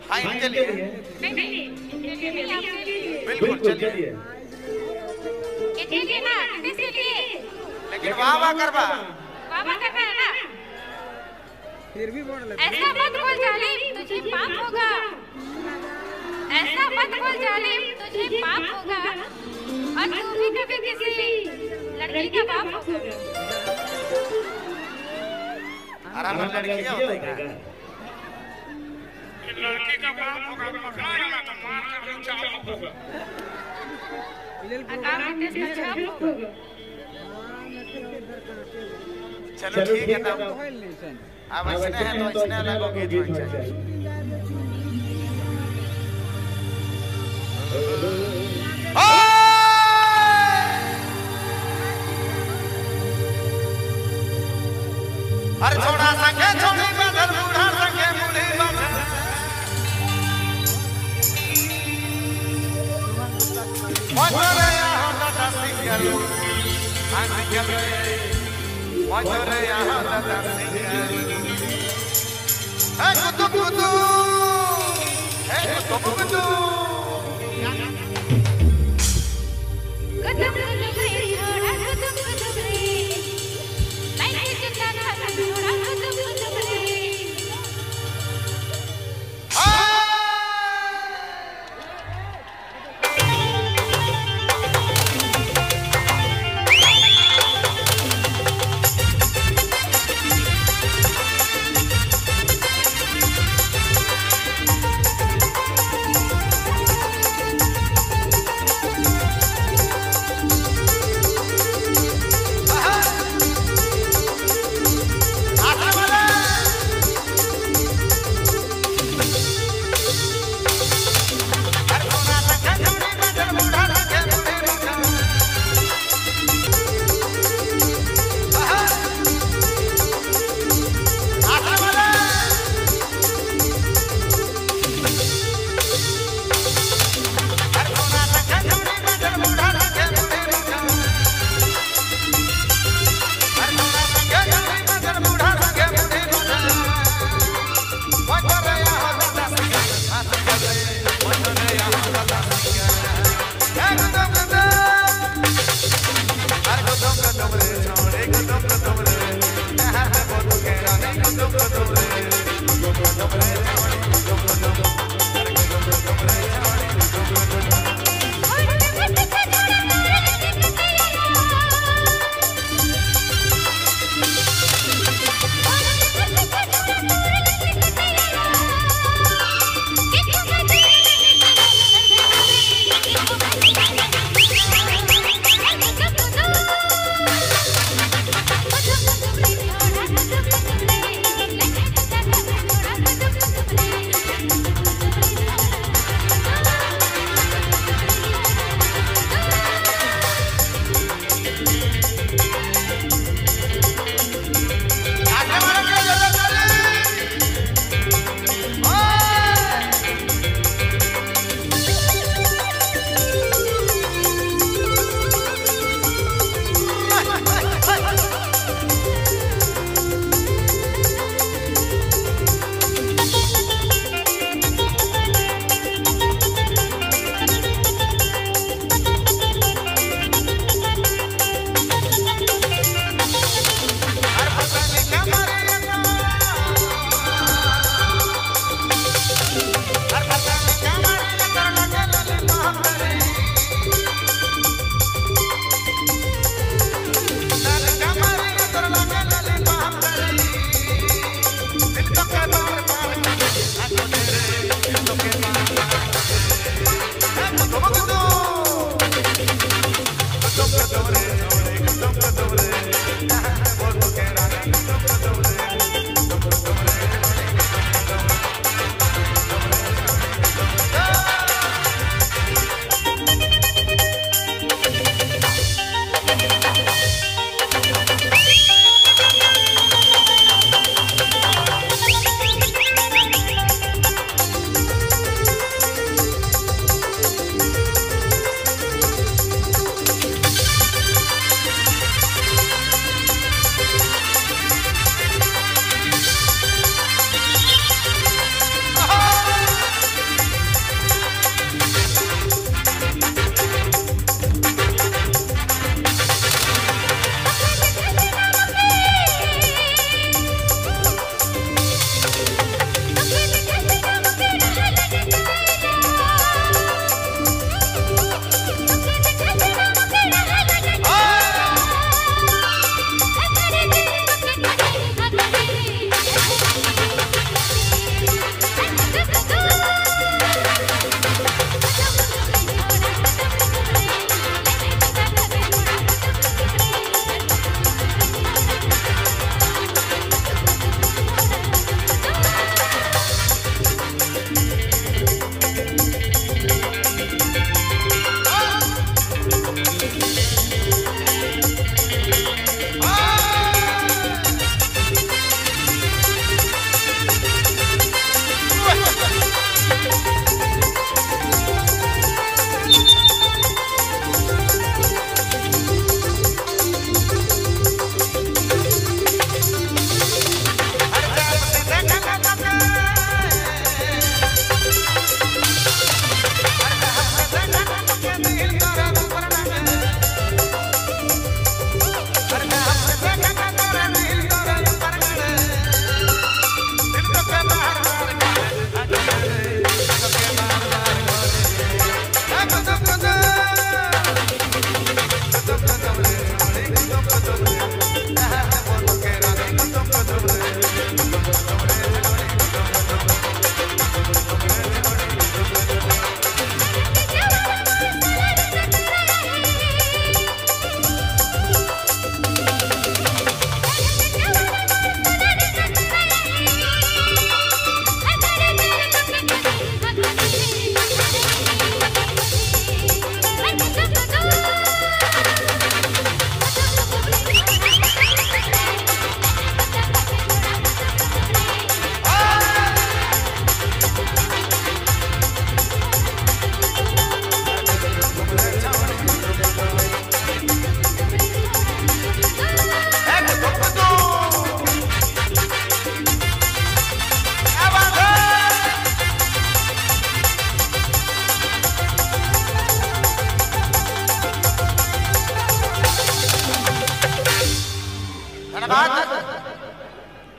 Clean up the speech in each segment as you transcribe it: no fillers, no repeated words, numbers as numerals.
हाँ इनके लिए बिल्कुल चलिए लेकिन वाह करवा है ना फिर भी बोल ऐसा मत बोल जालिम तुझे पाप होगा ऐसा मत बोल जालिम तुझे पाप होगा और तू भी कभी किसी लड़की का बाप होगा आराम से लड़कियां होता है लड़की का बाप होगा पकड़ा ना तो मार के चाप होगा आकाम देश का छाप होगा चलो ठीक है तब अब इसने है तो इसने अलग हो गीत होना चाहिए अरे छोड़ा संगे छोड़ी बदल बूढ़ा संगे बूढ़ी बदल मोजरे यहाँ दादा सिंगल हाँ सिंगल मोजरे यहाँ दादा सिंगल कुतुब कुतुब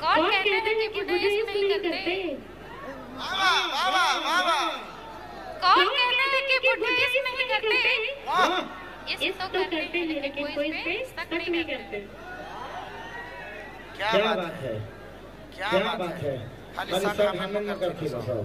कौन कहते हैं कि बुढ़े इसमें नहीं करते? कौन कहते हैं कि बुढ़े इसमें नहीं करते? इस तो करते हैं लेकिन कोई इस पे शक नहीं करते। क्या बात है, क्या बात है, खाली शक हम करके बताओ।